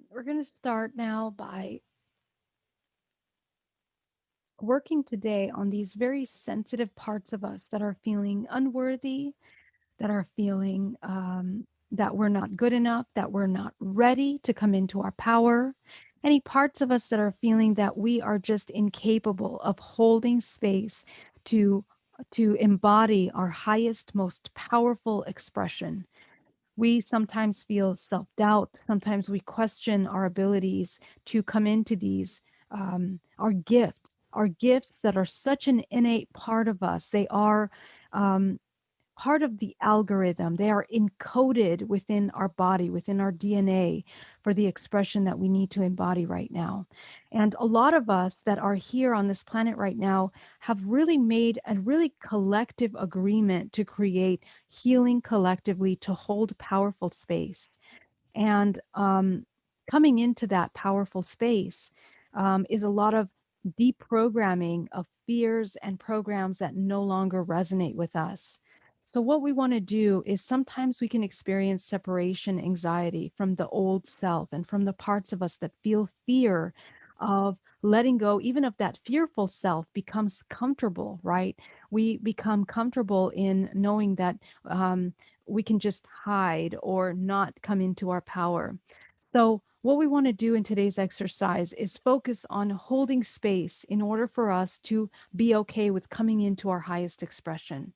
We're going to start now by working today on these very sensitive parts of us that are feeling unworthy, that are feeling that we're not good enough, that we're not ready to come into our power. Any parts of us that are feeling that we are just incapable of holding space to to embody our highest, most powerful expression. We sometimes feel self doubt. Sometimes we question our abilities to come into these, our gifts that are such an innate part of us. They are um, part of the algorithm. They are encoded within our body, within our DNA for the expression that we need to embody right now. And a lot of us that are here on this planet right now have really made a really collective agreement to create healing collectively to hold powerful space. And coming into that powerful space is a lot of deprogramming of fears and programs that no longer resonate with us. So, what we want to do is sometimes we can experience separation anxiety from the old self and from the parts of us that feel fear of letting go, even if that fearful self becomes comfortable, right? We become comfortable in knowing that we can just hide or not come into our power. So, what we want to do in today's exercise is focus on holding space in order for us to be okay with coming into our highest expression.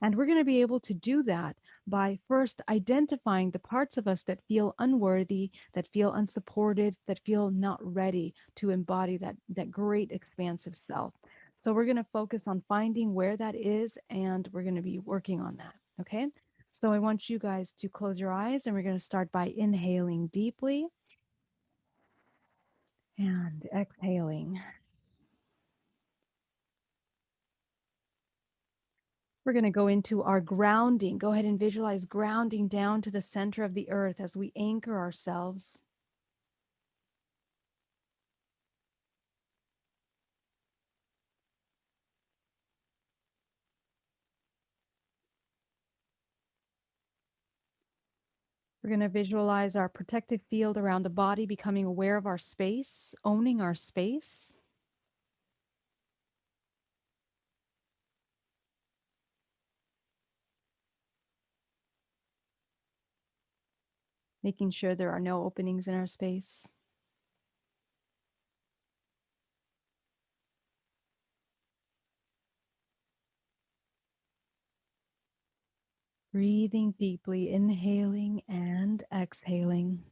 And we're going to be able to do that by first identifying the parts of us that feel unworthy, that feel unsupported, that feel not ready to embody that great expansive self. So we're going to focus on finding where that is, and we're going to be working on that. Okay. So I want you guys to close your eyes, and we're going to start by inhaling deeply and exhaling. We're going to go into our grounding. Go ahead and visualize grounding down to the center of the earth as we anchor ourselves. We're going to visualize our protective field around the body, becoming aware of our space, owning our space, making sure there are no openings in our space. Breathing deeply, inhaling and exhaling.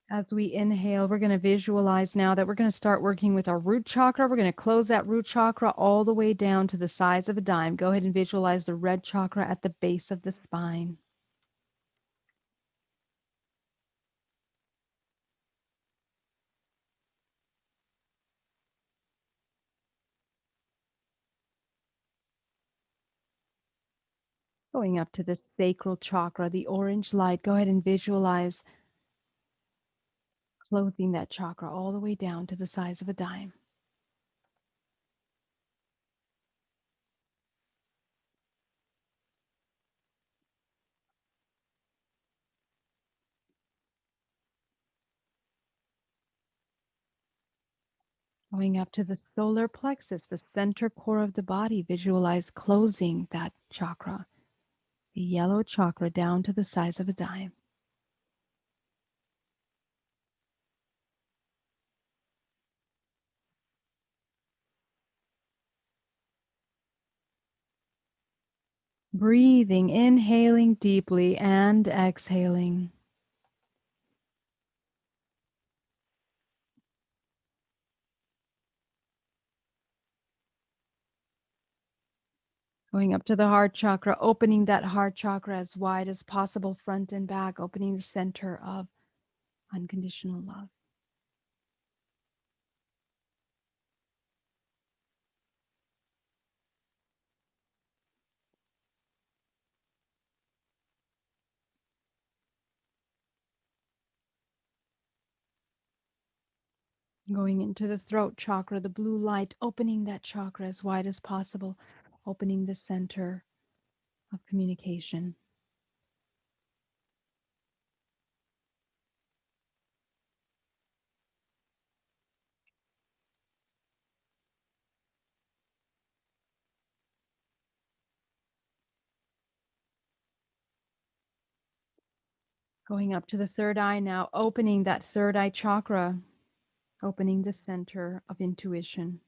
As we inhale, we're going to visualize now that we're going to start working with our root chakra. We're going to close that root chakra all the way down to the size of a dime. Go ahead and visualize the red chakra at the base of the spine. Going up to the sacral chakra, the orange light. Go ahead and visualize closing that chakra all the way down to the size of a dime. Going up to the solar plexus, the center core of the body. Visualize closing that chakra, the yellow chakra, down to the size of a dime. Breathing, inhaling deeply and exhaling. Going up to the heart chakra, opening that heart chakra as wide as possible, front and back, opening the center of unconditional love. Going into the throat chakra, the blue light, opening that chakra as wide as possible, opening the center of communication. Going up to the third eye now, opening that third eye chakra, opening the center of intuition.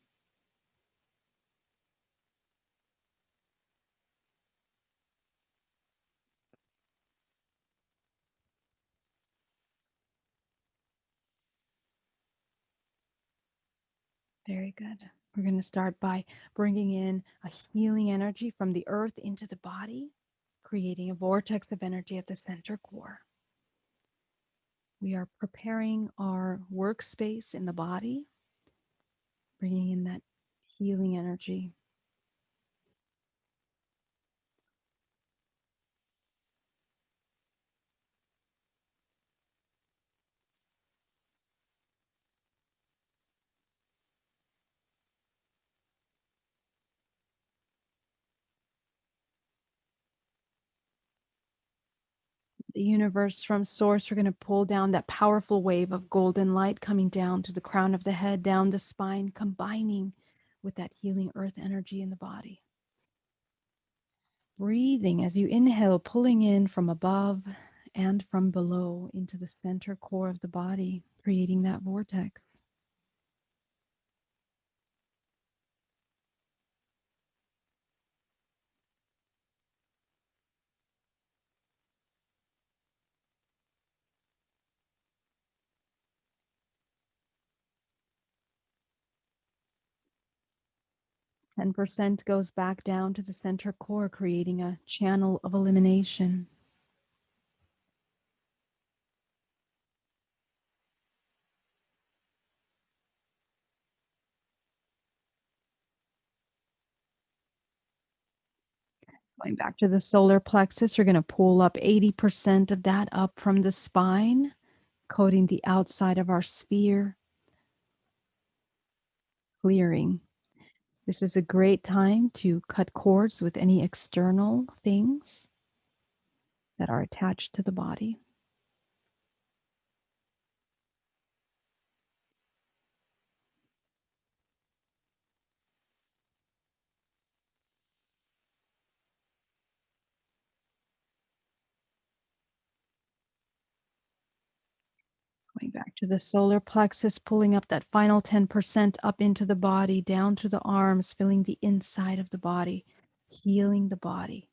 Very good. We're going to start by bringing in a healing energy from the earth into the body, creating a vortex of energy at the center core. We are preparing our workspace in the body, bringing in that healing energy. The universe from source, we're going to pull down that powerful wave of golden light coming down to the crown of the head, down the spine, combining with that healing earth energy in the body. Breathing as you inhale, pulling in from above and from below into the center core of the body, creating that vortex. And percent goes back down to the center core, creating a channel of elimination. Going back to the solar plexus, you're going to pull up 80% of that up from the spine, coating the outside of our sphere, clearing. This is a great time to cut cords with any external things that are attached to the body. Going back to the solar plexus, pulling up that final 10% up into the body, down through the arms, filling the inside of the body, healing the body,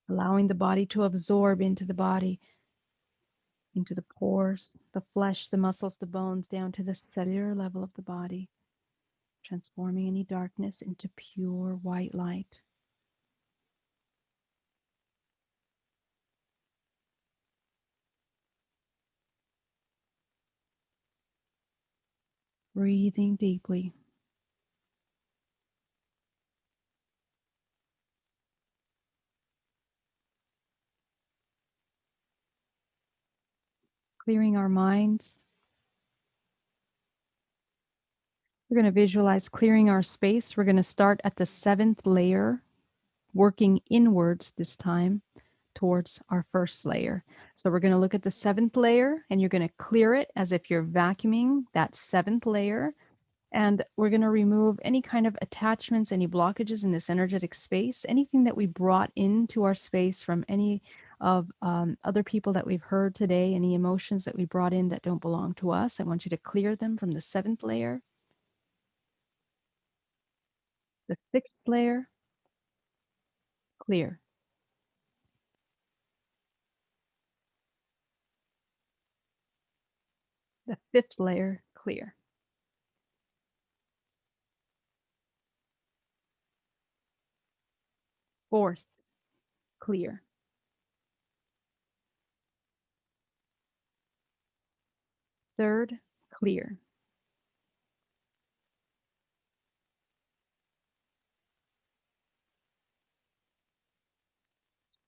allowing the body to absorb into the body, into the pores, the flesh, the muscles, the bones, down to the cellular level of the body, transforming any darkness into pure white light. Breathing deeply. Clearing our minds. We're going to visualize clearing our space. We're going to start at the 7th layer, working inwards this time towards our first layer. So we're going to look at the 7th layer and you're going to clear it as if you're vacuuming that 7th layer. And we're going to remove any kind of attachments, any blockages in this energetic space, anything that we brought into our space from any of other people that we've heard today, any emotions that we brought in that don't belong to us. I want you to clear them from the 7th layer, the 6th layer, clear, the 5th layer, clear, 4th, clear, 3rd, clear,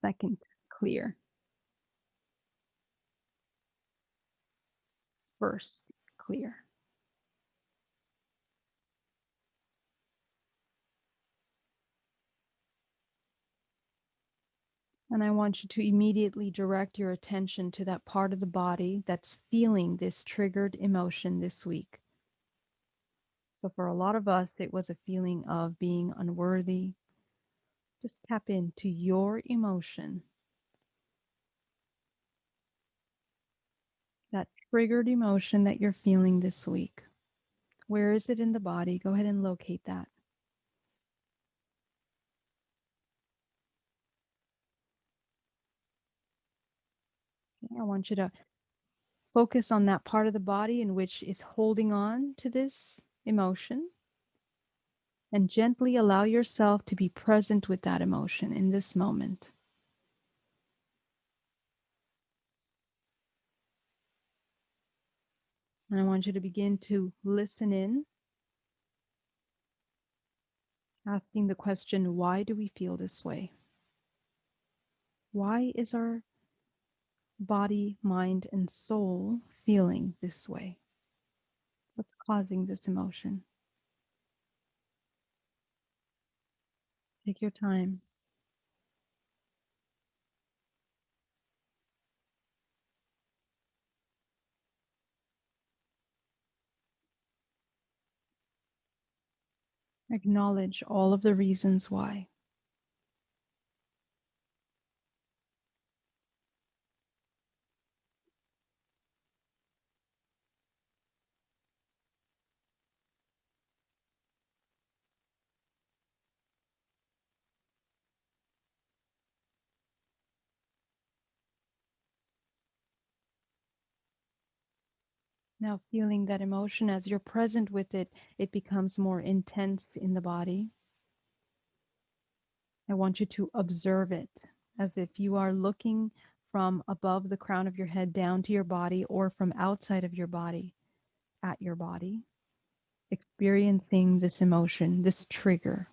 2nd, clear, 1st, clear. And I want you to immediately direct your attention to that part of the body that's feeling this triggered emotion this week. So for a lot of us, it was a feeling of being unworthy. Just tap into your emotion, that triggered emotion that you're feeling this week. Where is it in the body? Go ahead and locate that. Okay, I want you to focus on that part of the body in which is holding on to this emotion and gently allow yourself to be present with that emotion in this moment. And I want you to begin to listen in, asking the question, why do we feel this way? Why is our body, mind, and soul feeling this way? What's causing this emotion? Take your time. Acknowledge all of the reasons why. Now, feeling that emotion as you're present with it, it becomes more intense in the body. I want you to observe it as if you are looking from above the crown of your head down to your body or from outside of your body at your body, experiencing this emotion, this trigger.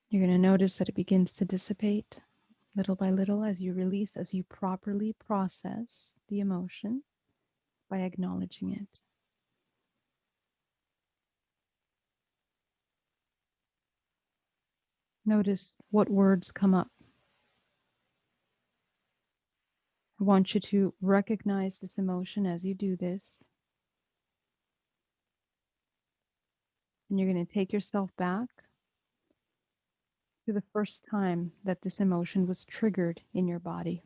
You're going to notice that it begins to dissipate little by little as you release, as you properly process the emotion by acknowledging it. Notice what words come up. I want you to recognize this emotion as you do this. And you're going to take yourself back to the first time that this emotion was triggered in your body.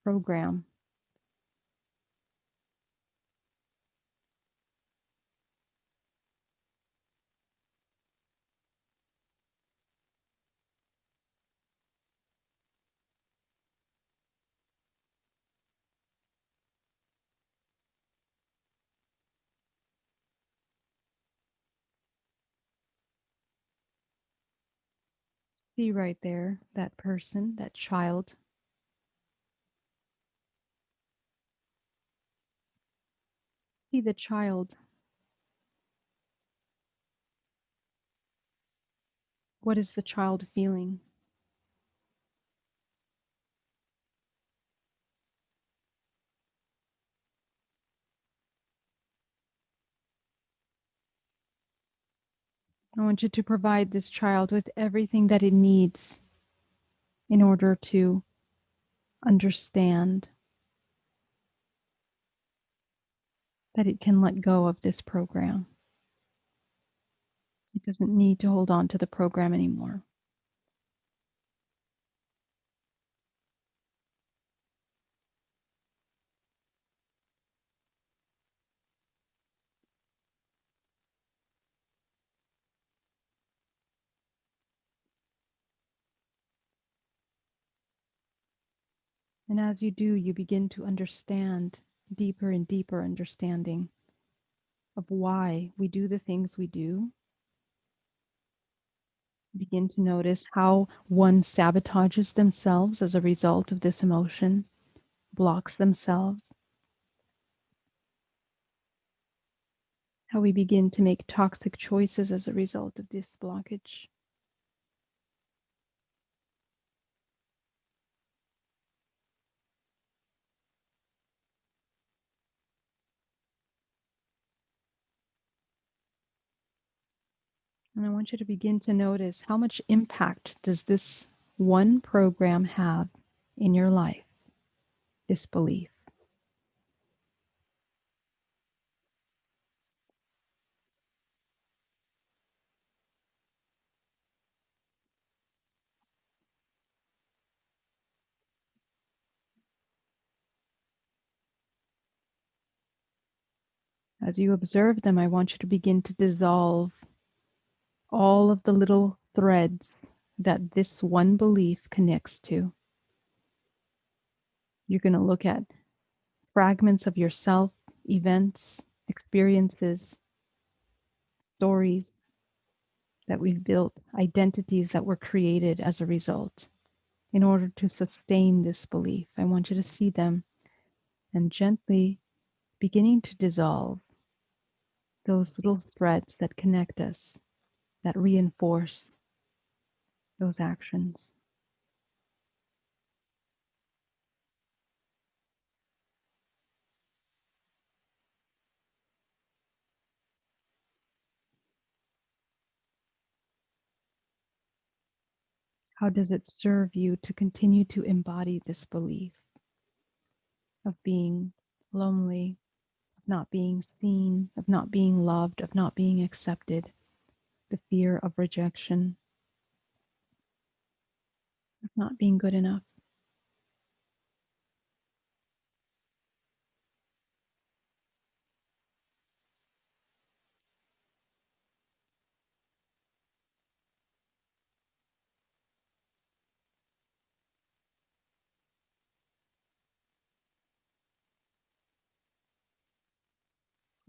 Program. See right there, that person, that child. See the child. What is the child feeling? I want you to provide this child with everything that it needs in order to understand that it can let go of this program. It doesn't need to hold on to the program anymore. And as you do, you begin to understand deeper and deeper understanding of why we do the things we do. Begin to notice how one sabotages themselves as a result of this emotion, blocks themselves, how we begin to make toxic choices as a result of this blockage. And I want you to begin to notice, how much impact does this one program have in your life, this belief? As you observe them, I want you to begin to dissolve all of the little threads that this one belief connects to. You're going to look at fragments of yourself, events, experiences, stories that we've built, identities that were created as a result in order to sustain this belief. I want you to see them and gently beginning to dissolve those little threads that connect us, that reinforce those actions. How does it serve you to continue to embody this belief of being lonely, of not being seen, of not being loved, of not being accepted, the fear of rejection, of not being good enough?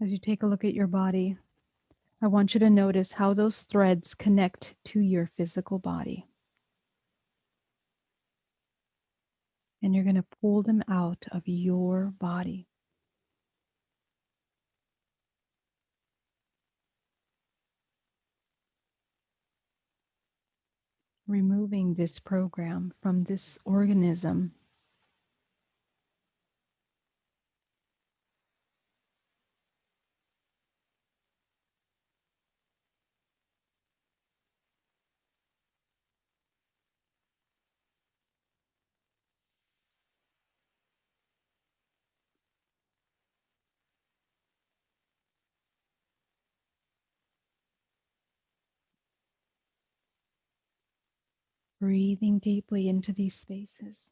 As you take a look at your body, I want you to notice how those threads connect to your physical body. And you're going to pull them out of your body. Removing this program from this organism. Breathing deeply into these spaces.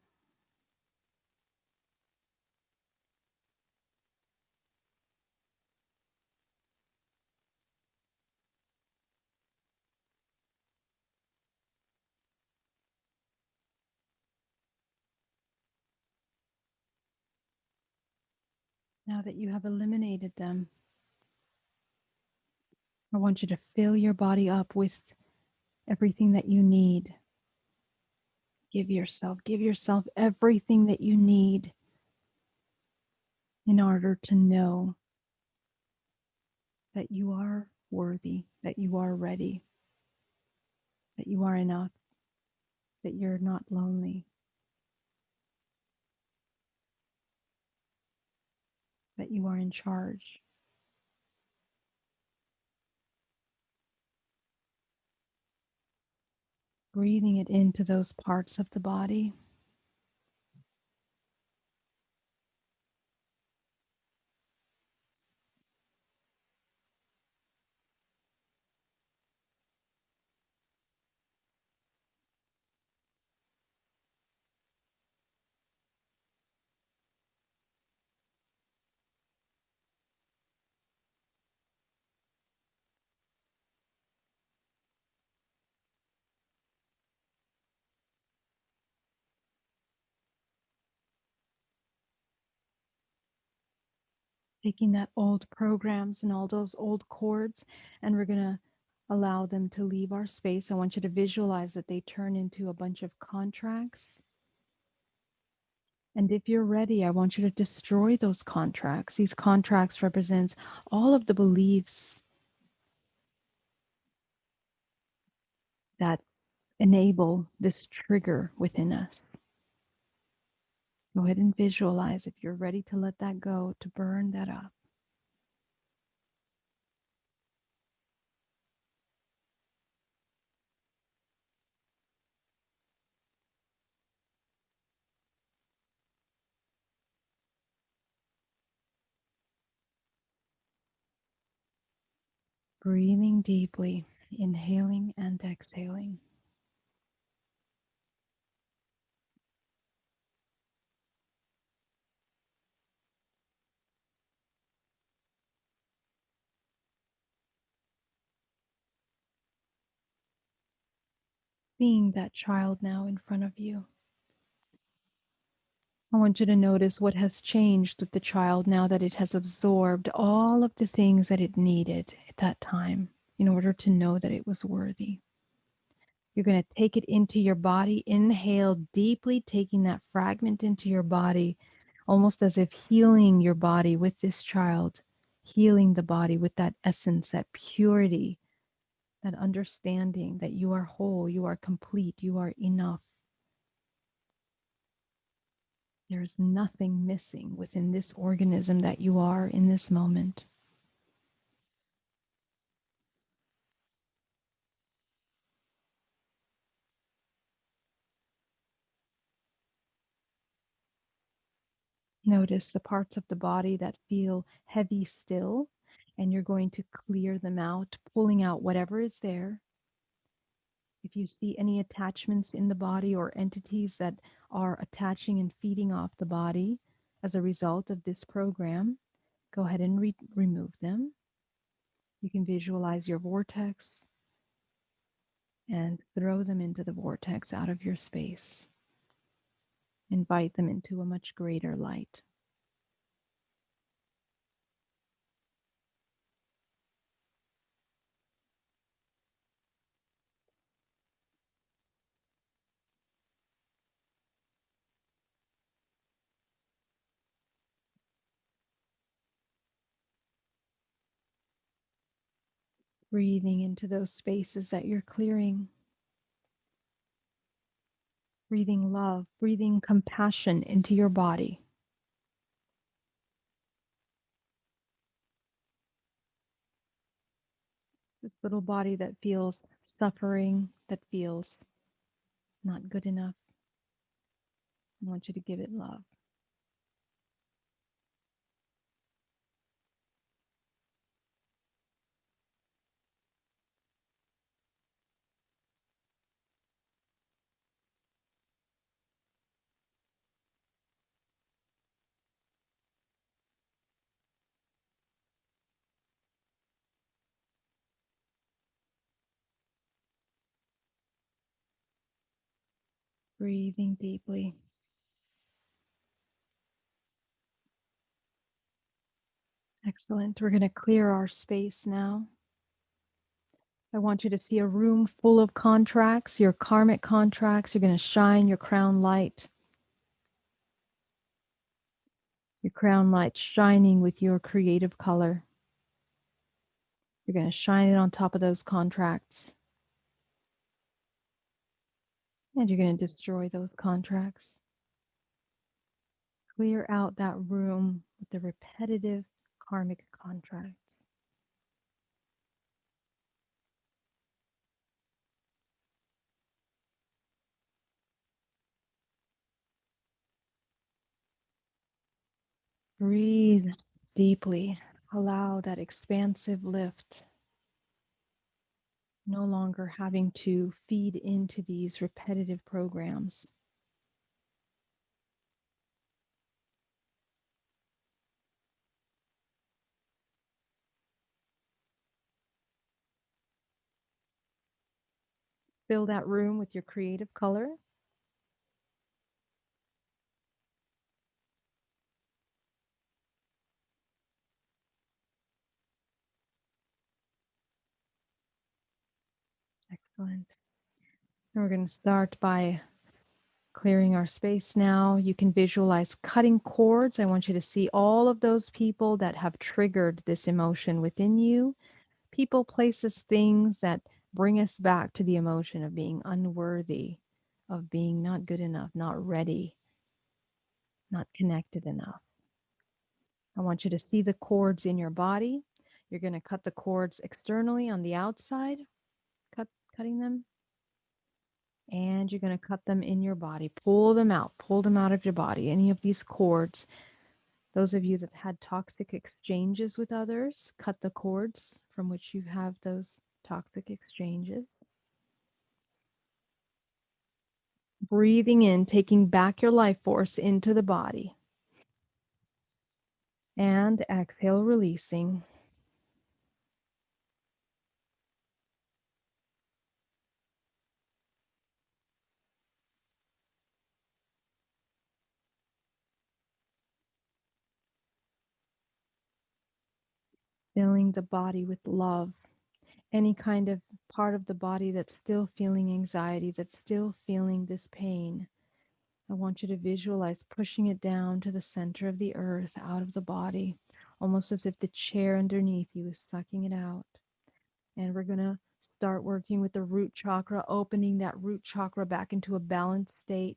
Now that you have eliminated them, I want you to fill your body up with everything that you need. Give yourself everything that you need in order to know that you are worthy, that you are ready, that you are enough, that you're not lonely, that you are in charge. Breathing it into those parts of the body. Taking that old programs and all those old cords, and we're going to allow them to leave our space. I want you to visualize that they turn into a bunch of contracts. And if you're ready, I want you to destroy those contracts. These contracts represents all of the beliefs that enable this trigger within us. Go ahead and visualize, if you're ready to let that go, to burn that up. Breathing deeply, inhaling and exhaling. Seeing that child now in front of you. I want you to notice what has changed with the child now that it has absorbed all of the things that it needed at that time in order to know that it was worthy. You're going to take it into your body. Inhale deeply, taking that fragment into your body, almost as if healing your body with this child, healing the body with that essence, that purity, that understanding that you are whole, you are complete, you are enough. There is nothing missing within this organism that you are in this moment. Notice the parts of the body that feel heavy still, and you're going to clear them out, pulling out whatever is there. If you see any attachments in the body or entities that are attaching and feeding off the body as a result of this program, go ahead and remove them. You can visualize your vortex and throw them into the vortex out of your space. Invite them into a much greater light. Breathing into those spaces that you're clearing. Breathing love, breathing compassion into your body. This little body that feels suffering, that feels not good enough. I want you to give it love. Breathing deeply. Excellent. We're going to clear our space now. I want you to see a room full of contracts, your karmic contracts. You're going to shine your crown light. Your crown light shining with your creative color. You're going to shine it on top of those contracts. And you're going to destroy those contracts. Clear out that room with the repetitive karmic contracts. Breathe deeply. Allow that expansive lift. No longer having to feed into these repetitive programs. Fill that room with your creative color. Excellent. And we're going to start by clearing our space now. You can visualize cutting cords. I want you to see all of those people that have triggered this emotion within you. People, places, things that bring us back to the emotion of being unworthy, of being not good enough, not ready, not connected enough. I want you to see the cords in your body. You're going to cut the cords externally on the outside, cutting them, and you're going to cut them in your body. Pull them out of your body. Any of these cords, those of you that had toxic exchanges with others, cut the cords from which you have those toxic exchanges. Breathing in, taking back your life force into the body. And exhale, releasing. Filling the body with love. Any kind of part of the body that's still feeling anxiety, that's still feeling this pain, I want you to visualize pushing it down to the center of the earth, out of the body, almost as if the chair underneath you is sucking it out. And we're going to start working with the root chakra, opening that root chakra back into a balanced state.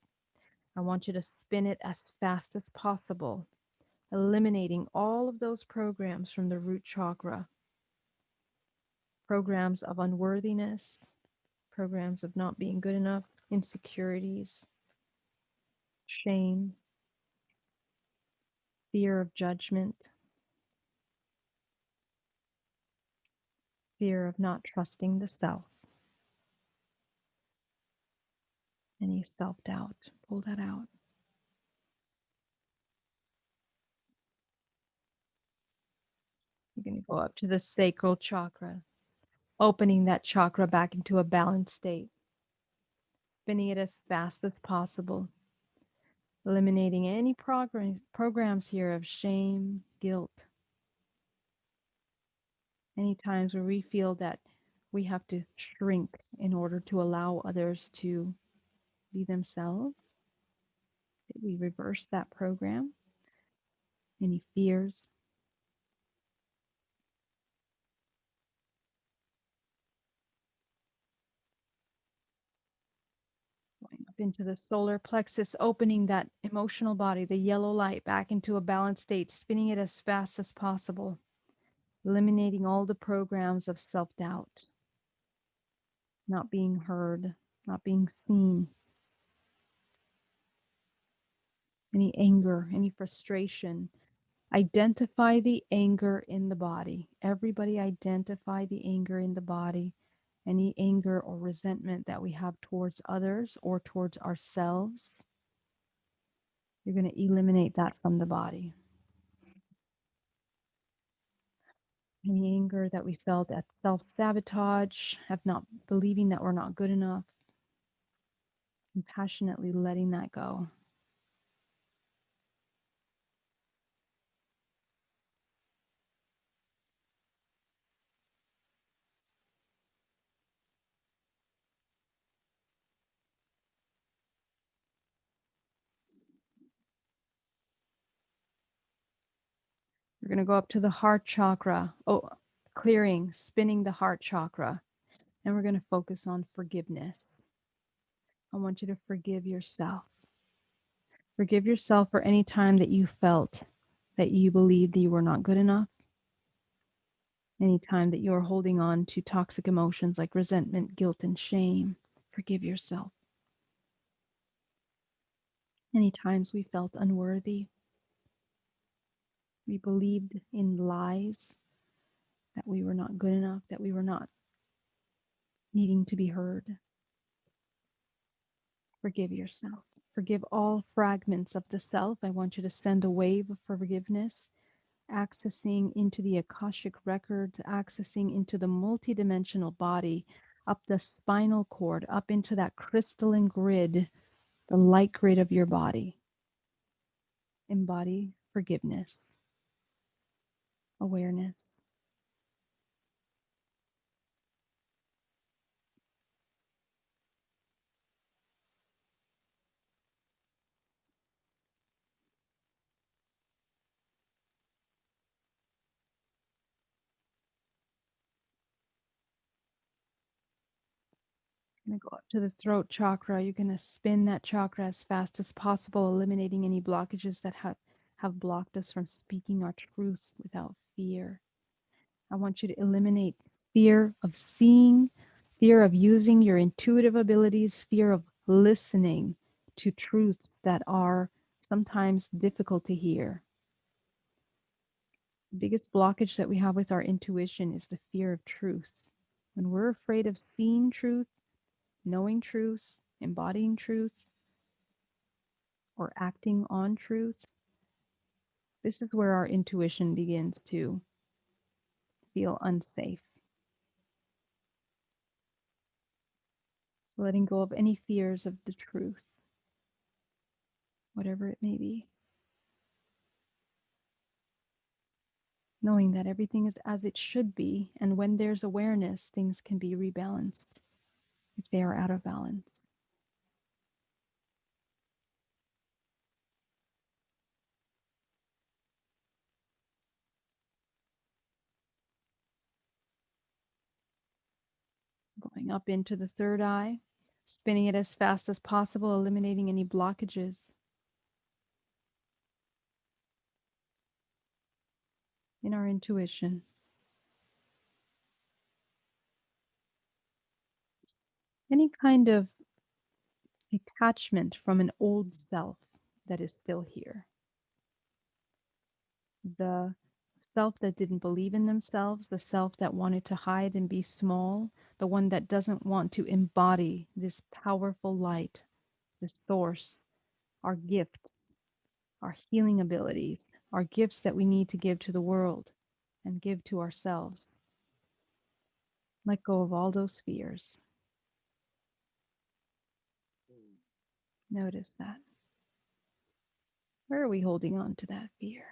I want you to spin it as fast as possible, eliminating all of those programs from the root chakra, programs of unworthiness, programs of not being good enough, insecurities, shame, fear of judgment, fear of not trusting the self, any self-doubt. Pull that out. You're going to go up to the sacral chakra, opening that chakra back into a balanced state, spinning it as fast as possible, eliminating any programs here of shame, guilt, any times where we feel that we have to shrink in order to allow others to be themselves. We reverse that program. Any fears, going up into the solar plexus, opening that emotional body, the yellow light, back into a balanced state, spinning it as fast as possible, eliminating all the programs of self-doubt, not being heard, not being seen, any anger, any frustration. Identify the anger in the body. Everybody identify the anger in the body. Any anger or resentment that we have towards others or towards ourselves, you're going to eliminate that from the body. Any anger that we felt at self-sabotage, of not believing that we're not good enough, compassionately letting that go. We're going to go up to the heart chakra. Oh, clearing, spinning the heart chakra. And we're going to focus on forgiveness. I want you to forgive yourself. Forgive yourself for any time that you felt that you believed that you were not good enough. Any time that you're holding on to toxic emotions like resentment, guilt, and shame. Forgive yourself. Any times we felt unworthy. We believed in lies that we were not good enough, that we were not needing to be heard. Forgive yourself. Forgive all fragments of the self. I want you to send a wave of forgiveness, accessing into the Akashic records, accessing into the multidimensional body, up the spinal cord, up into that crystalline grid, the light grid of your body. Embody forgiveness, awareness. Going to go up to the throat chakra. You're going to spin that chakra as fast as possible, eliminating any blockages that have blocked us from speaking our truth without fear. I want you to eliminate fear of seeing, fear of using your intuitive abilities, fear of listening to truths that are sometimes difficult to hear. The biggest blockage that we have with our intuition is the fear of truth. When we're afraid of seeing truth, knowing truth, embodying truth, or acting on truth, this is where our intuition begins to feel unsafe. So letting go of any fears of the truth, whatever it may be. Knowing that everything is as it should be, and when there's awareness, things can be rebalanced if they are out of balance. Going up into the third eye, spinning it as fast as possible, eliminating any blockages. In our intuition. Any kind of detachment from an old self that is still here. The self that didn't believe in themselves, the self that wanted to hide and be small, the one that doesn't want to embody this powerful light, this source, our gift, our healing abilities, our gifts that we need to give to the world and give to ourselves. Let go of all those fears. Notice that. Where are we holding on to that fear?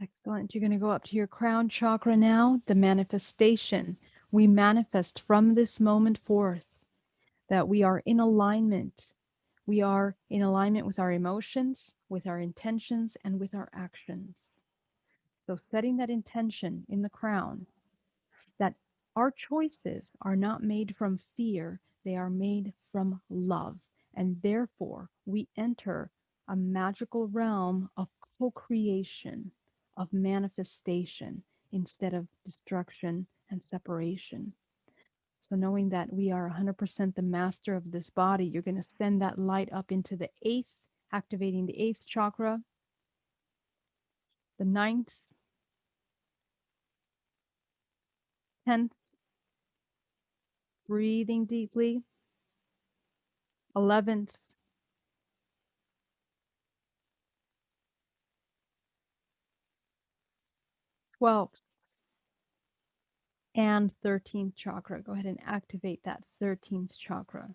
Excellent. You're going to go up to your crown chakra now, the manifestation. We manifest from this moment forth that we are in alignment. We are in alignment with our emotions, with our intentions, and with our actions. So, setting that intention in the crown that our choices are not made from fear, they are made from love. And therefore, we enter a magical realm of co creation, of manifestation, instead of destruction and separation. So, knowing that we are 100% the master of this body, you're going to send that light up into the eighth, activating the eighth chakra, the ninth, 10th, breathing deeply, 11th, 12th, and 13th chakra. Go ahead and activate that 13th chakra.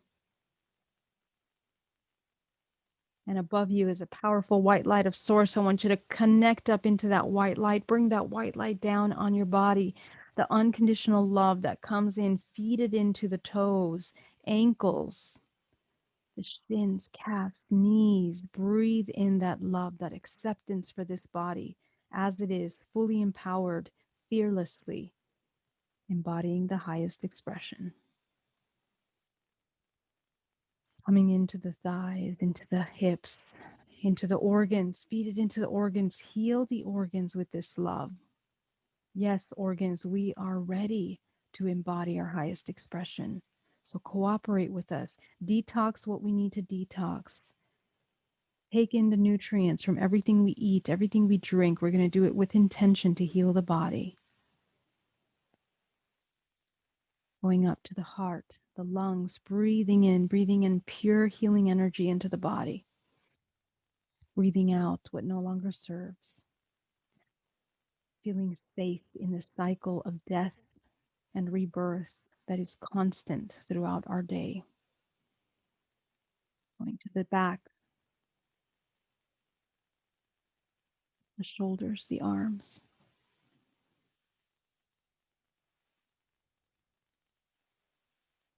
And above you is a powerful white light of source. I want you to connect up into that white light. Bring that white light down on your body. The unconditional love that comes in, feed it into the toes, ankles, the shins, calves, knees. Breathe in that love, that acceptance for this body as it is, fully empowered, fearlessly, embodying the highest expression. Coming into the thighs, into the hips, into the organs. Feed it into the organs. Heal the organs with this love. Yes, organs, we are ready to embody our highest expression. So cooperate with us. Detox what we need to detox. Take in the nutrients from everything we eat, everything we drink. We're going to do it with intention to heal the body. Going up to the heart, the lungs, breathing in pure healing energy into the body. Breathing out what no longer serves. Feeling safe in the cycle of death and rebirth that is constant throughout our day. Going to the back, the shoulders, the arms.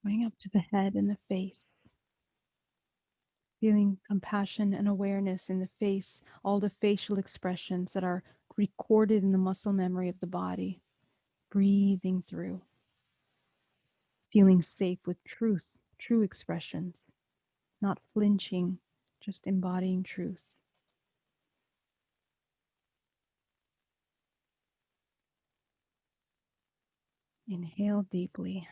Going up to the head and the face. Feeling compassion and awareness in the face, all the facial expressions that are recorded in the muscle memory of the body. Breathing through. Feeling safe with truth, true expressions. Not flinching, just embodying truth. Inhale deeply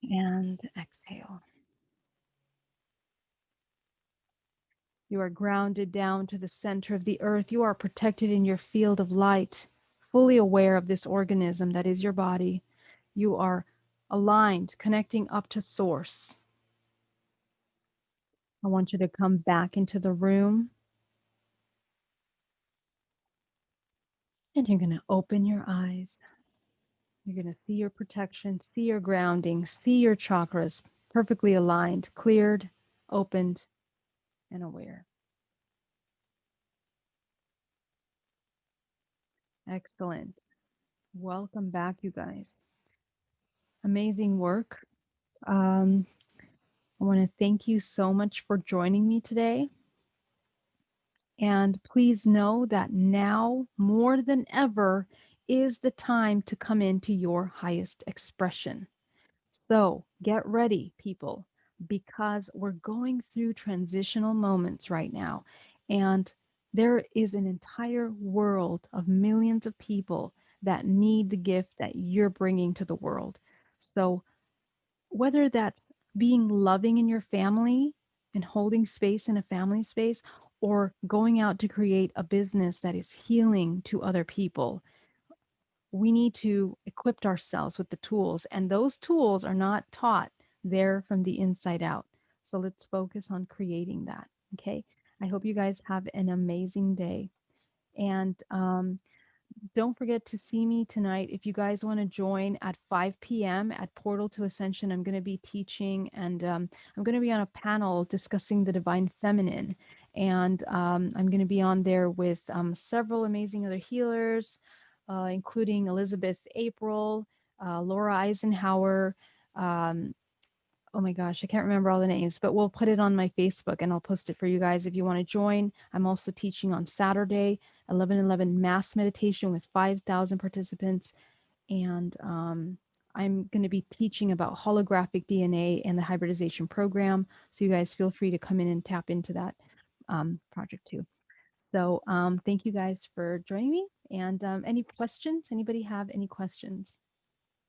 and exhale. You are grounded down to the center of the earth. You are protected in your field of light, fully aware of this organism that is your body. You are aligned, connecting up to source. I want you to come back into the room, and you're going to open your eyes. You're going to see your protection, see your grounding, see your chakras perfectly aligned, cleared, opened, and aware. Excellent. Welcome back, you guys. Amazing work. Um, I want to thank you so much for joining me today. And please know that now more than ever is the time to come into your highest expression. So get ready, people, because we're going through transitional moments right now. And there is an entire world of millions of people that need the gift that you're bringing to the world. So whether that's being loving in your family and holding space in a family space, or going out to create a business that is healing to other people, we need to equip ourselves with the tools. And those tools are not taught, they're from the inside out. So let's focus on creating that. Okay. I hope you guys have an amazing day. And don't forget to see me tonight. If you guys want to join at 5 p.m. at Portal to Ascension, I'm going to be teaching, and I'm going to be on a panel discussing the divine feminine. And I'm going to be on there with several amazing other healers, including Elizabeth April, Laura Eisenhower. Um, oh my gosh, I can't remember all the names, but we'll put it on my Facebook and I'll post it for you guys if you want to join. I'm also teaching on Saturday, 11:11 mass meditation with 5,000 participants. And I'm going to be teaching about holographic DNA and the hybridization program. So you guys feel free to come in and tap into that project too. So thank you guys for joining me. And any questions? Anybody have any questions?